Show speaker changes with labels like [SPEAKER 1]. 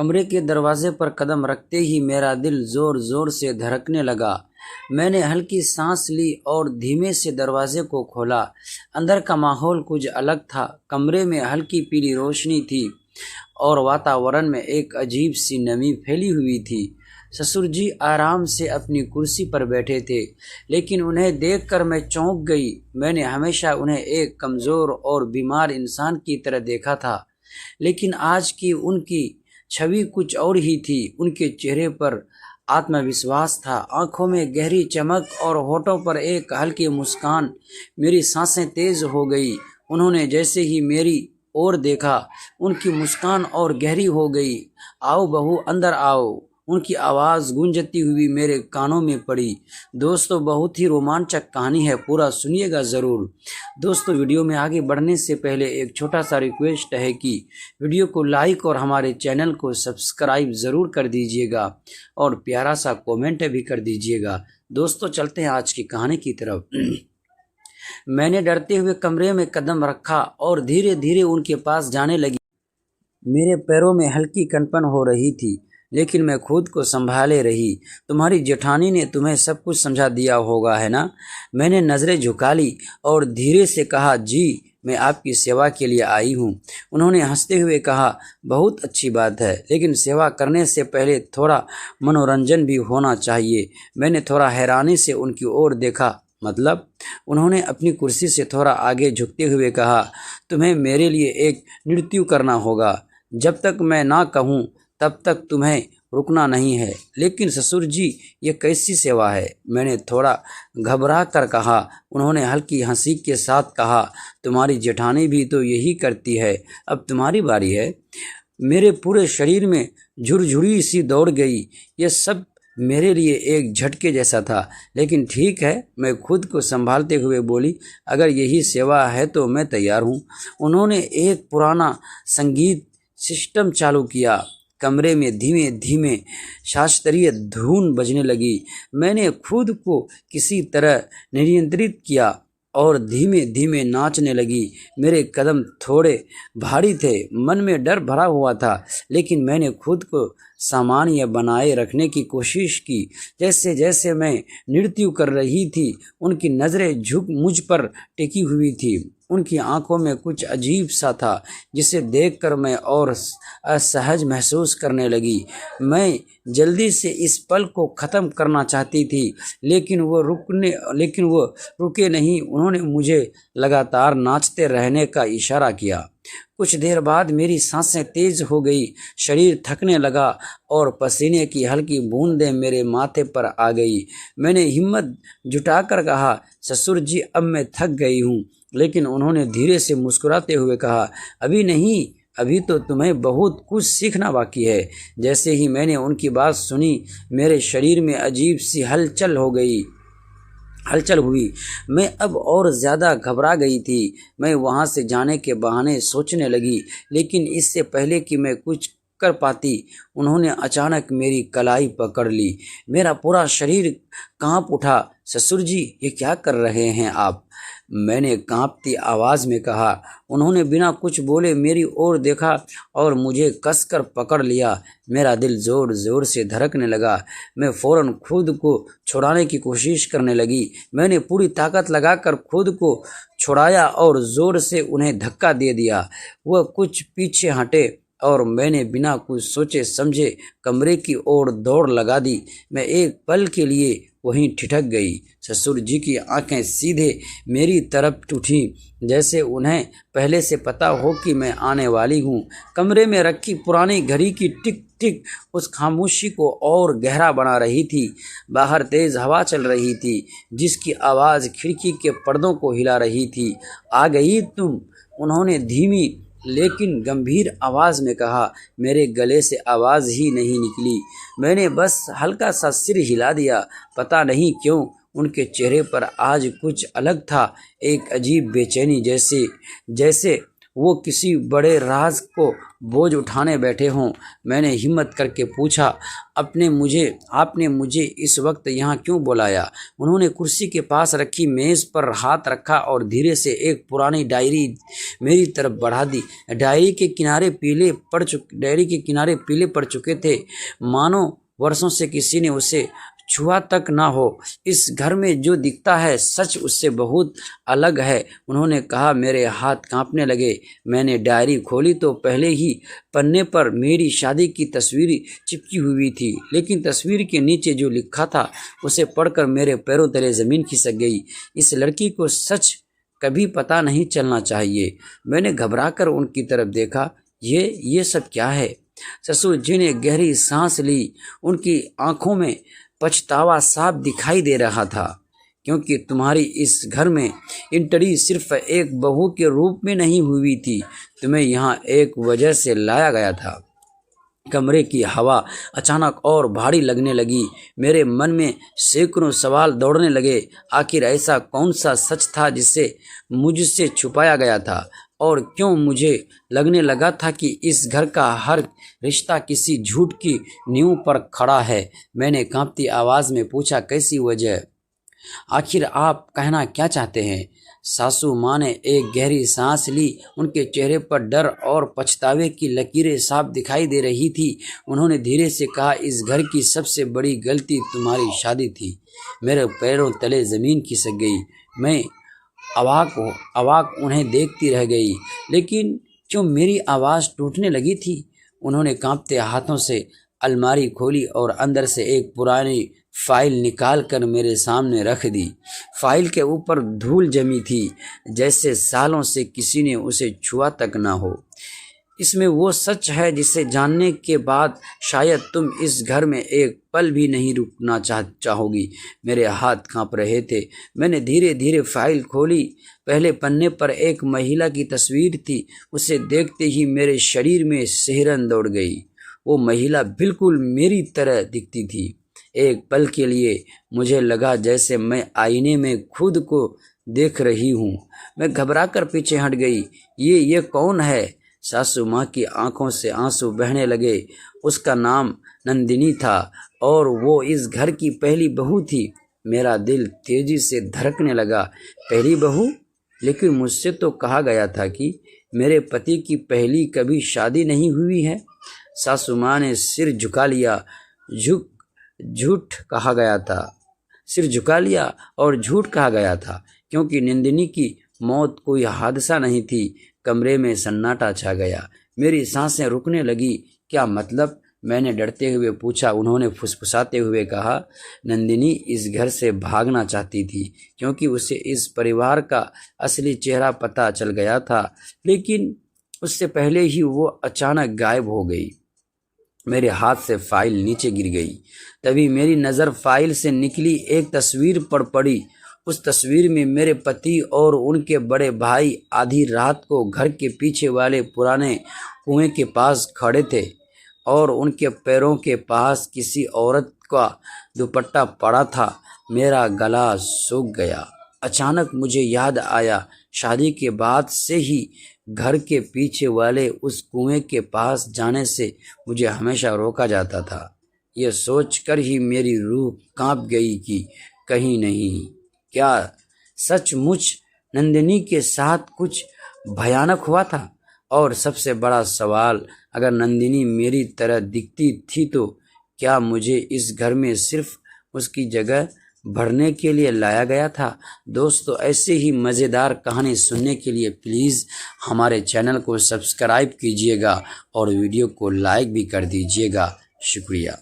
[SPEAKER 1] कमरे के दरवाजे पर कदम रखते ही मेरा दिल ज़ोर ज़ोर से धड़कने लगा। मैंने हल्की सांस ली और धीमे से दरवाजे को खोला। अंदर का माहौल कुछ अलग था। कमरे में हल्की पीली रोशनी थी और वातावरण में एक अजीब सी नमी फैली हुई थी। ससुर जी आराम से अपनी कुर्सी पर बैठे थे, लेकिन उन्हें देखकर मैं चौंक गई। मैंने हमेशा उन्हें एक कमज़ोर और बीमार इंसान की तरह देखा था, लेकिन आज की उनकी छवि कुछ और ही थी। उनके चेहरे पर आत्मविश्वास था, आंखों में गहरी चमक और होठों पर एक हल्की मुस्कान। मेरी सांसें तेज हो गई। उन्होंने जैसे ही मेरी ओर देखा, उनकी मुस्कान और गहरी हो गई। आओ बहू, अंदर आओ, उनकी आवाज़ गूंजती हुई मेरे कानों में पड़ी। दोस्तों, बहुत ही रोमांचक कहानी है, पूरा सुनिएगा ज़रूर। दोस्तों, वीडियो में आगे बढ़ने से पहले एक छोटा सा रिक्वेस्ट है कि वीडियो को लाइक और हमारे चैनल को सब्सक्राइब ज़रूर कर दीजिएगा और प्यारा सा कमेंट भी कर दीजिएगा। दोस्तों, चलते हैं आज की कहानी की तरफ। मैंने डरते हुए कमरे में कदम रखा और धीरे धीरे उनके पास जाने लगी। मेरे पैरों में हल्की कंपन हो रही थी, लेकिन मैं खुद को संभाले रही। तुम्हारी जेठानी ने तुम्हें सब कुछ समझा दिया होगा, है ना? मैंने नज़रें झुका ली और धीरे से कहा, जी, मैं आपकी सेवा के लिए आई हूँ। उन्होंने हंसते हुए कहा, बहुत अच्छी बात है, लेकिन सेवा करने से पहले थोड़ा मनोरंजन भी होना चाहिए। मैंने थोड़ा हैरानी से उनकी ओर देखा। मतलब? उन्होंने अपनी कुर्सी से थोड़ा आगे झुकते हुए कहा, तुम्हें मेरे लिए एक नृत्य करना होगा। जब तक मैं ना कहूँ तब तक तुम्हें रुकना नहीं है। लेकिन ससुर जी, ये कैसी सेवा है? मैंने थोड़ा घबरा कर कहा। उन्होंने हल्की हंसी के साथ कहा, तुम्हारी जेठानी भी तो यही करती है, अब तुम्हारी बारी है। मेरे पूरे शरीर में झुरझुरी सी दौड़ गई। ये सब मेरे लिए एक झटके जैसा था, लेकिन ठीक है, मैं खुद को संभालते हुए बोली, अगर यही सेवा है तो मैं तैयार हूँ। उन्होंने एक पुराना संगीत सिस्टम चालू किया। कमरे में धीमे धीमे शास्त्रीय धुन बजने लगी। मैंने खुद को किसी तरह नियंत्रित किया और धीमे धीमे नाचने लगी। मेरे कदम थोड़े भारी थे, मन में डर भरा हुआ था, लेकिन मैंने खुद को सामान्य बनाए रखने की कोशिश की। जैसे जैसे मैं नृत्य कर रही थी, उनकी नज़रें झुक मुझ पर टिकी हुई थी। उनकी आंखों में कुछ अजीब सा था, जिसे देखकर मैं और असहज महसूस करने लगी। मैं जल्दी से इस पल को ख़त्म करना चाहती थी, लेकिन वो रुके नहीं। उन्होंने मुझे लगातार नाचते रहने का इशारा किया। कुछ देर बाद मेरी सांसें तेज हो गई, शरीर थकने लगा और पसीने की हल्की बूंदें मेरे माथे पर आ गई। मैंने हिम्मत जुटाकर कहा, ससुर जी, अब मैं थक गई हूँ। लेकिन उन्होंने धीरे से मुस्कुराते हुए कहा, अभी नहीं, अभी तो तुम्हें बहुत कुछ सीखना बाकी है। जैसे ही मैंने उनकी बात सुनी, मेरे शरीर में अजीब सी हलचल हुई। मैं अब और ज़्यादा घबरा गई थी। मैं वहाँ से जाने के बहाने सोचने लगी, लेकिन इससे पहले कि मैं कुछ कर पाती, उन्होंने अचानक मेरी कलाई पकड़ ली। मेरा पूरा शरीर कांप उठा। ससुर जी, ये क्या कर रहे हैं आप? मैंने कांपती आवाज़ में कहा। उन्होंने बिना कुछ बोले मेरी ओर देखा और मुझे कसकर पकड़ लिया। मेरा दिल ज़ोर ज़ोर से धड़कने लगा। मैं फ़ौरन खुद को छुड़ाने की कोशिश करने लगी। मैंने पूरी ताकत लगाकर खुद को छुड़ाया और ज़ोर से उन्हें धक्का दे दिया। वह कुछ पीछे हटे और मैंने बिना कुछ सोचे समझे कमरे की ओर दौड़ लगा दी। मैं एक पल के लिए वहीं ठिठक गई। ससुर जी की आंखें सीधे मेरी तरफ उठी, जैसे उन्हें पहले से पता हो कि मैं आने वाली हूँ। कमरे में रखी पुरानी घड़ी की टिक टिक उस खामोशी को और गहरा बना रही थी। बाहर तेज़ हवा चल रही थी, जिसकी आवाज़ खिड़की के पर्दों को हिला रही थी। आ गई तुम? उन्होंने धीमी लेकिन गंभीर आवाज़ में कहा। मेरे गले से आवाज़ ही नहीं निकली। मैंने बस हल्का सा सिर हिला दिया। पता नहीं क्यों उनके चेहरे पर आज कुछ अलग था, एक अजीब बेचैनी, जैसे वो किसी बड़े राज को बोझ उठाने बैठे हों। मैंने हिम्मत करके पूछा, आपने मुझे इस वक्त यहाँ क्यों बुलाया? उन्होंने कुर्सी के पास रखी मेज़ पर हाथ रखा और धीरे से एक पुरानी डायरी मेरी तरफ बढ़ा दी। डायरी के किनारे पीले पड़ चुके थे, मानो वर्षों से किसी ने उसे छुआ तक ना हो। इस घर में जो दिखता है सच उससे बहुत अलग है, उन्होंने कहा। मेरे हाथ कांपने लगे। मैंने डायरी खोली तो पहले ही पन्ने पर मेरी शादी की तस्वीर चिपकी हुई थी, लेकिन तस्वीर के नीचे जो लिखा था उसे पढ़कर मेरे पैरों तले ज़मीन खिसक गई। इस लड़की को सच कभी पता नहीं चलना चाहिए। मैंने घबराकर उनकी तरफ देखा। ये सब क्या है? ससुर जी ने गहरी सांस ली। उनकी आंखों में पछतावा साफ दिखाई दे रहा था, क्योंकि तुम्हारी इस घर में एंट्री सिर्फ एक बहू के रूप में नहीं हुई थी, तुम्हें यहाँ एक वजह से लाया गया था। कमरे की हवा अचानक और भारी लगने लगी। मेरे मन में सैकड़ों सवाल दौड़ने लगे। आखिर ऐसा कौन सा सच था जिसे मुझसे छुपाया गया था, और क्यों मुझे लगने लगा था कि इस घर का हर रिश्ता किसी झूठ की नींव पर खड़ा है। मैंने कांपती आवाज़ में पूछा, कैसी वजह? आखिर आप कहना क्या चाहते हैं? सासू माँ ने एक गहरी सांस ली। उनके चेहरे पर डर और पछतावे की लकीरें साफ दिखाई दे रही थी। उन्होंने धीरे से कहा, इस घर की सबसे बड़ी गलती तुम्हारी शादी थी। मेरे पैरों तले ज़मीन खिसक गई। मैं अवाक उन्हें देखती रह गई। लेकिन क्यों मेरी आवाज़ टूटने लगी थी? उन्होंने कांपते हाथों से अलमारी खोली और अंदर से एक पुरानी फाइल निकाल कर मेरे सामने रख दी। फाइल के ऊपर धूल जमी थी, जैसे सालों से किसी ने उसे छुआ तक ना हो। इसमें वो सच है जिसे जानने के बाद शायद तुम इस घर में एक पल भी नहीं रुकना चाहोगी। मेरे हाथ कांप रहे थे। मैंने धीरे धीरे फाइल खोली। पहले पन्ने पर एक महिला की तस्वीर थी। उसे देखते ही मेरे शरीर में सिहरन दौड़ गई। वो महिला बिल्कुल मेरी तरह दिखती थी। एक पल के लिए मुझे लगा जैसे मैं आईने में खुद को देख रही हूँ। मैं घबराकर पीछे हट गई। ये कौन है? सासू माँ की आंखों से आंसू बहने लगे। उसका नाम नंदिनी था और वो इस घर की पहली बहू थी। मेरा दिल तेजी से धड़कने लगा। पहली बहू? लेकिन मुझसे तो कहा गया था कि मेरे पति की पहली कभी शादी नहीं हुई है। सासू माँ ने सिर झुका लिया। झूठ कहा गया था। सिर झुका लिया और झूठ कहा गया था, क्योंकि नंदिनी की मौत कोई हादसा नहीं थी। कमरे में सन्नाटा छा गया। मेरी सांसें रुकने लगी। क्या मतलब? मैंने डरते हुए पूछा। उन्होंने फुसफुसाते हुए कहा, नंदिनी इस घर से भागना चाहती थी, क्योंकि उसे इस परिवार का असली चेहरा पता चल गया था, लेकिन उससे पहले ही वो अचानक गायब हो गई। मेरे हाथ से फाइल नीचे गिर गई। तभी मेरी नज़र फाइल से निकली एक तस्वीर पर पड़ी। उस तस्वीर में मेरे पति और उनके बड़े भाई आधी रात को घर के पीछे वाले पुराने कुएं के पास खड़े थे, और उनके पैरों के पास किसी औरत का दुपट्टा पड़ा था। मेरा गला सूख गया। अचानक मुझे याद आया, शादी के बाद से ही घर के पीछे वाले उस कुएं के पास जाने से मुझे हमेशा रोका जाता था। यह सोचकर ही मेरी रूह कांप गई कि कहीं नहीं, क्या सचमुच नंदिनी के साथ कुछ भयानक हुआ था? और सबसे बड़ा सवाल, अगर नंदिनी मेरी तरह दिखती थी तो क्या मुझे इस घर में सिर्फ उसकी जगह भरने के लिए लाया गया था? दोस्तों, ऐसे ही मज़ेदार कहानी सुनने के लिए प्लीज़ हमारे चैनल को सब्सक्राइब कीजिएगा और वीडियो को लाइक भी कर दीजिएगा। शुक्रिया।